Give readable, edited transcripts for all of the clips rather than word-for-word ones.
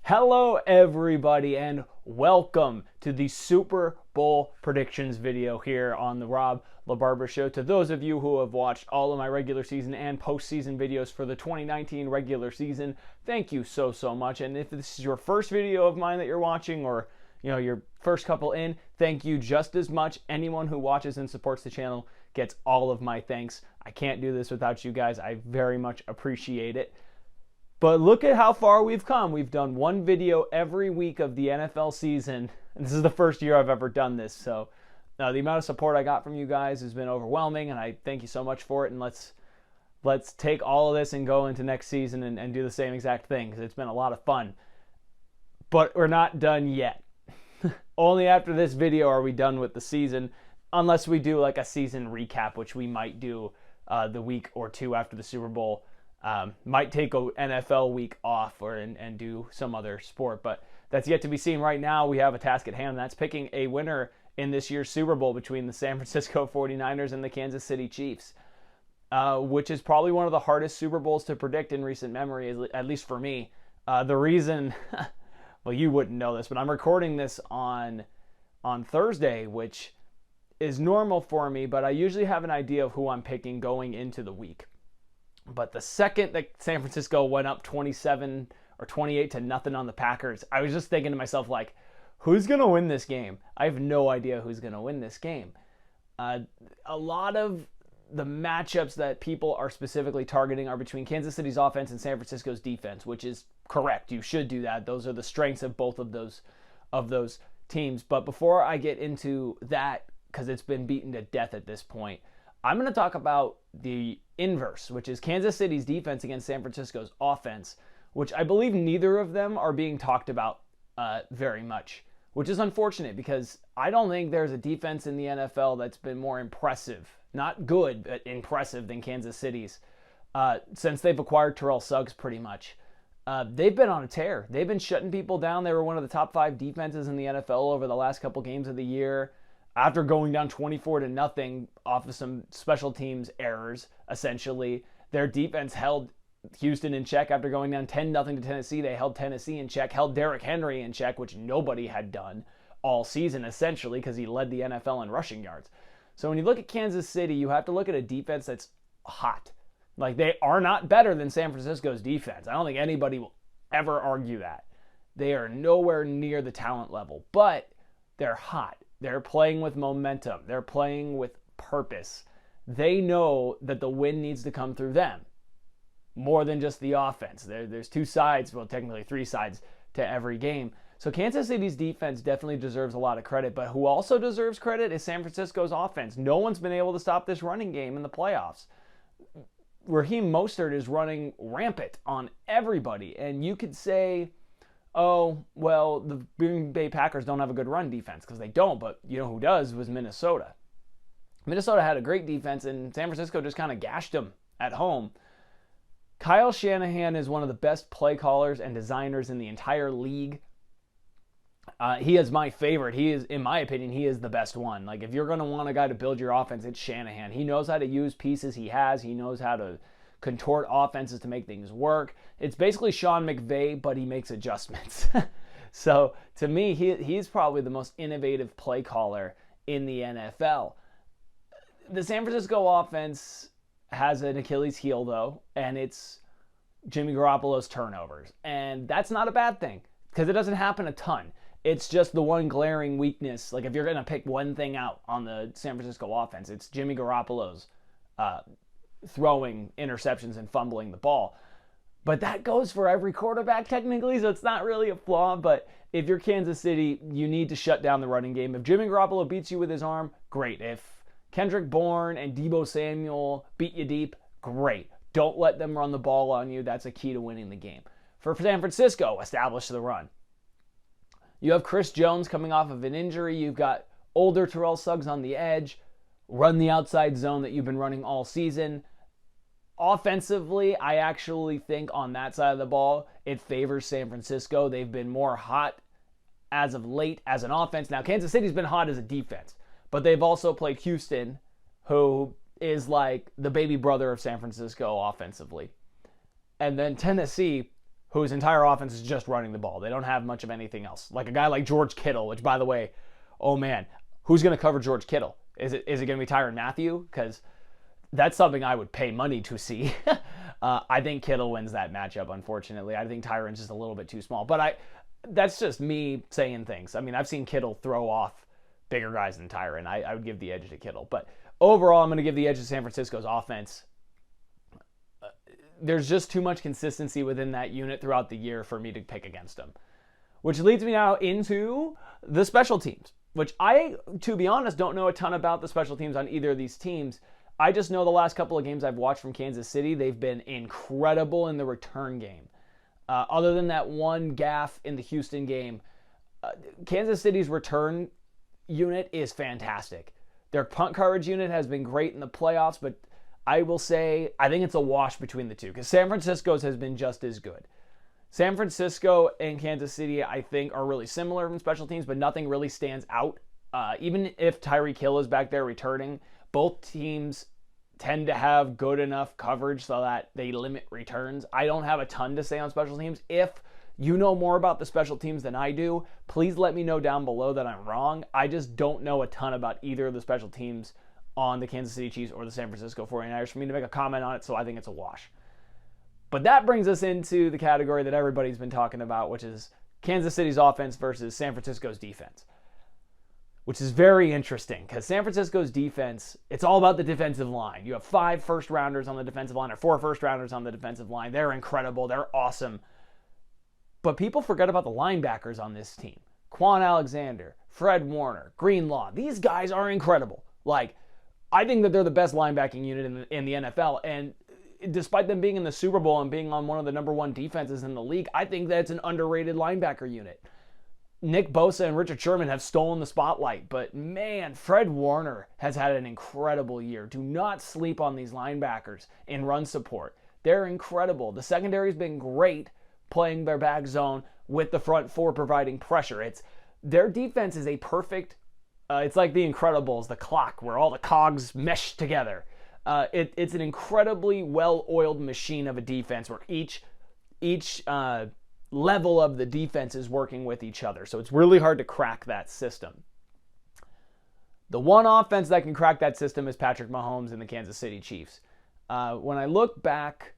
Hello everybody and welcome to the Super Bowl predictions video here on the Rob LaBarbera Show. To those of you who have watched all of my regular season and postseason videos for the 2019 regular season, thank you so much. And if this is your first video of mine that you're watching, or your first couple in, thank you just as much. Anyone who watches and supports the channel gets all of my thanks. I can't do this without you guys. I very much appreciate it. But look at how far we've come. We've done one video every week of the NFL season. And this is the first year I've ever done this. So the amount of support I got from you guys has been overwhelming, and I thank you so much for it. And let's take all of this and go into next season and do the same exact thing, because it's been a lot of fun. But we're not done yet. Only after this video are we done with the season, unless we do like a season recap, which we might do the week or two after the Super Bowl. Might take a NFL week off and do some other sport, but that's yet to be seen. Right now, we have a task at hand, and that's picking a winner in this year's Super Bowl between the San Francisco 49ers and the Kansas City Chiefs, which is probably one of the hardest Super Bowls to predict in recent memory, at least for me. The reason, well, you wouldn't know this, but I'm recording this on Thursday, which is normal for me, but I usually have an idea of who I'm picking going into the week. But the second that San Francisco went up 27 or 28 to nothing on the Packers, I was just thinking to myself, like, who's going to win this game? I have no idea who's going to win this game. A lot of the matchups that people are specifically targeting are between Kansas City's offense and San Francisco's defense, which is correct. You should do that. Those are the strengths of both of those teams. But before I get into that, because it's been beaten to death at this point, I'm going to talk about the inverse, which is Kansas City's defense against San Francisco's offense, which I believe neither of them are being talked about very much, which is unfortunate, because I don't think there's a defense in the NFL that's been more impressive, not good, but impressive, than Kansas City's since they've acquired Terrell Suggs pretty much. They've been on a tear. They've been shutting people down. They were one of the top 5 defenses in the NFL over the last couple games of the year, after going down 24 to nothing off of some special teams errors. Essentially, their defense held Houston in check. After going down 10-0 to Tennessee, they held Tennessee in check, held Derrick Henry in check, which nobody had done all season, essentially, because he led the NFL in rushing yards. So when you look at Kansas City, you have to look at a defense that's hot. Like, they are not better than San Francisco's defense. I don't think anybody will ever argue that. They are nowhere near the talent level, but they're hot. They're playing with momentum. They're playing with purpose. They know that the win needs to come through them more than just the offense. There's 2 sides, well, technically 3 sides to every game. So Kansas City's defense definitely deserves a lot of credit, but who also deserves credit is San Francisco's offense. No one's been able to stop this running game in the playoffs. Raheem Mostert is running rampant on everybody, and you could say, oh, well, the Green Bay Packers don't have a good run defense, because they don't, but you know who does was Minnesota. Minnesota had a great defense, and San Francisco just kind of gashed them at home. Kyle Shanahan is one of the best play callers and designers in the entire league. He is my favorite. He is, in my opinion, he is the best one. Like, if you're going to want a guy to build your offense, it's Shanahan. He knows how to use pieces he has. He knows how to contort offenses to make things work. It's basically Sean McVay, but he makes adjustments. So to me, he's probably the most innovative play caller in the NFL. The San Francisco offense has an Achilles heel, though, and it's Jimmy Garoppolo's turnovers. And that's not a bad thing, because it doesn't happen a ton. It's just the one glaring weakness. Like, if you're going to pick one thing out on the San Francisco offense, it's Jimmy Garoppolo's throwing interceptions and fumbling the ball. But that goes for every quarterback technically, so it's not really a flaw. But if you're Kansas City, you need to shut down the running game. If Jimmy Garoppolo beats you with his arm, great. If Kendrick Bourne and Deebo Samuel beat you deep, great. Don't let them run the ball on you. That's a key to winning the game. For San Francisco, establish the run. You have Chris Jones coming off of an injury. You've got older Terrell Suggs on the edge. Run the outside zone that you've been running all season. Offensively, I actually think on that side of the ball, it favors San Francisco. They've been more hot as of late as an offense. Now, Kansas City's been hot as a defense, but they've also played Houston, who is like the baby brother of San Francisco offensively. And then Tennessee, whose entire offense is just running the ball. They don't have much of anything else. Like a guy like George Kittle, which, by the way, oh man, who's going to cover George Kittle? Is it going to be Tyrann Mathieu? Because that's something I would pay money to see. I think Kittle wins that matchup, unfortunately. I think Tyrann's just a little bit too small. But that's just me saying things. I mean, I've seen Kittle throw off bigger guys than Tyrann. I would give the edge to Kittle. But overall, I'm going to give the edge to San Francisco's offense. There's just too much consistency within that unit throughout the year for me to pick against them. Which leads me now into the special teams, which I, to be honest, don't know a ton about the special teams on either of these teams. I just know the last couple of games I've watched from Kansas City, they've been incredible in the return game. Other than that one gaffe in the Houston game, Kansas City's return unit is fantastic. Their punt coverage unit has been great in the playoffs, but I will say I think it's a wash between the two because San Francisco's has been just as good. San Francisco and Kansas City, I think, are really similar in special teams, but nothing really stands out. Even if Tyreek Hill is back there returning, both teams tend to have good enough coverage so that they limit returns. I don't have a ton to say on special teams. If you know more about the special teams than I do, please let me know down below that I'm wrong. I just don't know a ton about either of the special teams on the Kansas City Chiefs or the San Francisco 49ers for me to make a comment on it, so I think it's a wash. But that brings us into the category that everybody's been talking about, which is Kansas City's offense versus San Francisco's defense, which is very interesting because San Francisco's defense, it's all about the defensive line. You have 5 first-rounders on the defensive line or 4 first-rounders on the defensive line. They're incredible. They're awesome. But people forget about the linebackers on this team. Quan Alexander, Fred Warner, Greenlaw. These guys are incredible. Like, I think that they're the best linebacking unit in the NFL, and despite them being in the Super Bowl and being on one of the number 1 defenses in the league, I think that it's an underrated linebacker unit. Nick Bosa and Richard Sherman have stolen the spotlight, but man, Fred Warner has had an incredible year. Do not sleep on these linebackers in run support. They're incredible. The secondary's been great playing their back zone with the front 4 providing pressure. Their defense is a perfect, it's like the Incredibles, the clock, where all the cogs mesh together. It's an incredibly well-oiled machine of a defense where each level of the defense is working with each other. So it's really hard to crack that system. The one offense that can crack that system is Patrick Mahomes and the Kansas City Chiefs. When I look back,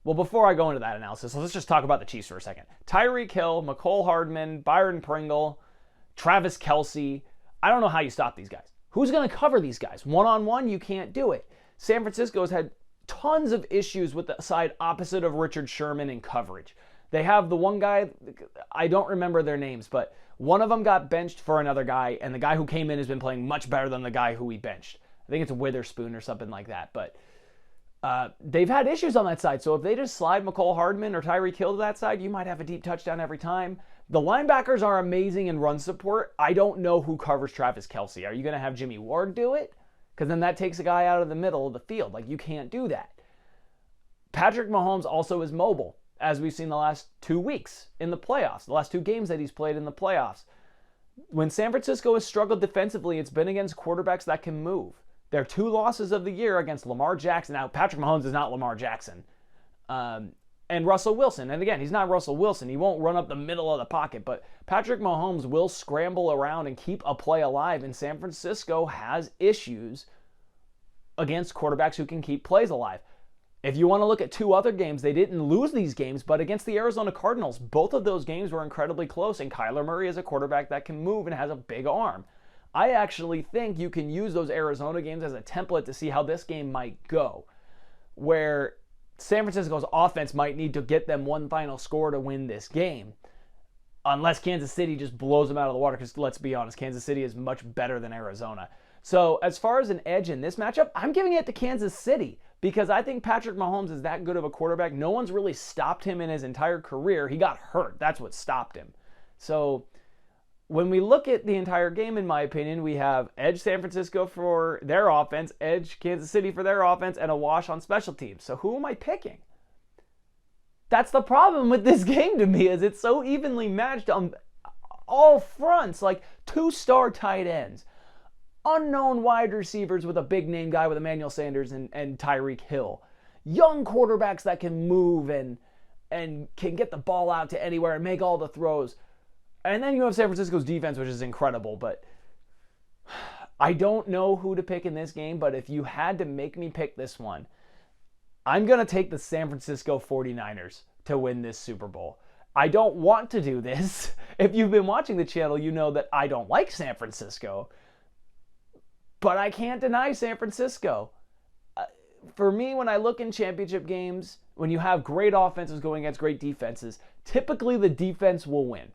well, before I go into that analysis, let's just talk about the Chiefs for a second. Tyreek Hill, Mecole Hardman, Byron Pringle, Travis Kelce. I don't know how you stop these guys. Who's going to cover these guys? One-on-one, you can't do it. San Francisco has had tons of issues with the side opposite of Richard Sherman in coverage. They have the one guy, I don't remember their names, but one of them got benched for another guy, and the guy who came in has been playing much better than the guy who he benched. I think it's Witherspoon or something like that, but they've had issues on that side. So if they just slide Mecole Hardman or Tyreek Hill to that side, you might have a deep touchdown every time. The linebackers are amazing in run support. I don't know who covers Travis Kelce. Are you going to have Jimmy Ward do it? Because then that takes a guy out of the middle of the field. Like, you can't do that. Patrick Mahomes also is mobile, as we've seen the last 2 weeks in the playoffs, the last 2 games that he's played in the playoffs. When San Francisco has struggled defensively, it's been against quarterbacks that can move. Their 2 losses of the year against Lamar Jackson. Now, Patrick Mahomes is not Lamar Jackson. And Russell Wilson. And again, he's not Russell Wilson. He won't run up the middle of the pocket. But Patrick Mahomes will scramble around and keep a play alive. And San Francisco has issues against quarterbacks who can keep plays alive. If you want to look at 2 other games, they didn't lose these games, but against the Arizona Cardinals, both of those games were incredibly close. And Kyler Murray is a quarterback that can move and has a big arm. I actually think you can use those Arizona games as a template to see how this game might go, where San Francisco's offense might need to get them one final score to win this game, unless Kansas City just blows them out of the water, because let's be honest, Kansas City is much better than Arizona. So as far as an edge in this matchup, I'm giving it to Kansas City, because I think Patrick Mahomes is that good of a quarterback. No one's really stopped him in his entire career. He got hurt. That's what stopped him. So when we look at the entire game, in my opinion, we have edge San Francisco for their offense, edge Kansas City for their offense, and a wash on special teams. So who am I picking? That's the problem with this game to me, is it's so evenly matched on all fronts. Like 2-star tight ends, unknown wide receivers with a big name guy with Emmanuel Sanders and Tyreek Hill, young quarterbacks that can move, and and can get the ball out to anywhere and make all the throws. And then you have San Francisco's defense, which is incredible, but I don't know who to pick in this game, but if you had to make me pick this one, I'm going to take the San Francisco 49ers to win this Super Bowl. I don't want to do this. If you've been watching the channel, you know that I don't like San Francisco, but I can't deny San Francisco. For me, when I look in championship games, when you have great offenses going against great defenses, typically the defense will win.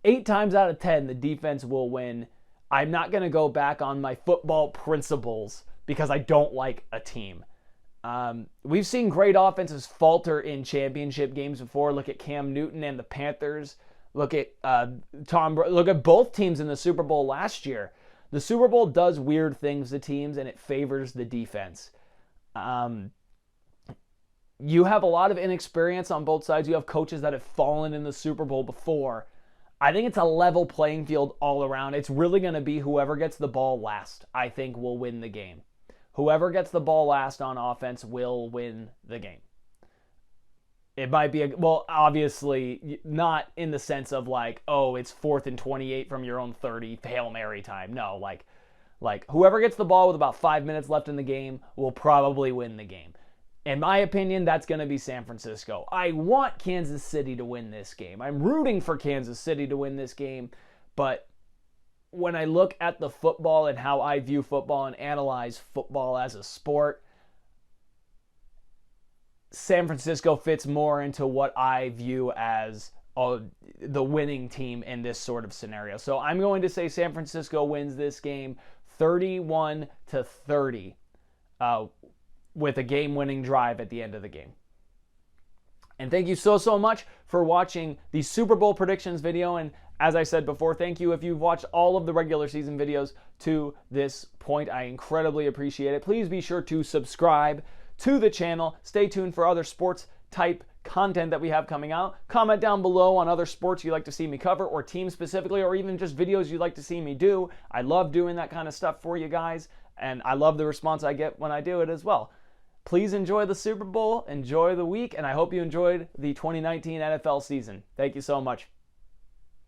8 times out of 10, the defense will win. I'm not going to go back on my football principles because I don't like a team. We've seen great offenses falter in championship games before. Look at Cam Newton and the Panthers. Look at Look at both teams in the Super Bowl last year. The Super Bowl does weird things to teams, and it favors the defense. You have a lot of inexperience on both sides. You have coaches that have fallen in the Super Bowl before. I think it's a level playing field all around. It's really going to be whoever gets the ball last, I think, will win the game. Whoever gets the ball last on offense will win the game. It might be, obviously not in the sense of like, oh, it's 4th and 28 from your own 30, Hail Mary time. No, like whoever gets the ball with about 5 minutes left in the game will probably win the game. In my opinion, that's going to be San Francisco. I want Kansas City to win this game. I'm rooting for Kansas City to win this game, but when I look at the football and how I view football and analyze football as a sport, San Francisco fits more into what I view as the winning team in this sort of scenario. So I'm going to say San Francisco wins this game 31-30 with a game-winning drive at the end of the game. And thank you so much for watching the Super Bowl predictions video. And as I said before, thank you if you've watched all of the regular season videos to this point. I incredibly appreciate it. Please be sure to subscribe to the channel. Stay tuned for other sports type content that we have coming out. Comment down below on other sports you'd like to see me cover, or teams specifically, or even just videos you'd like to see me do. I love doing that kind of stuff for you guys, and I love the response I get when I do it as well. Please enjoy the Super Bowl, enjoy the week, and I hope you enjoyed the 2019 NFL season. Thank you so much.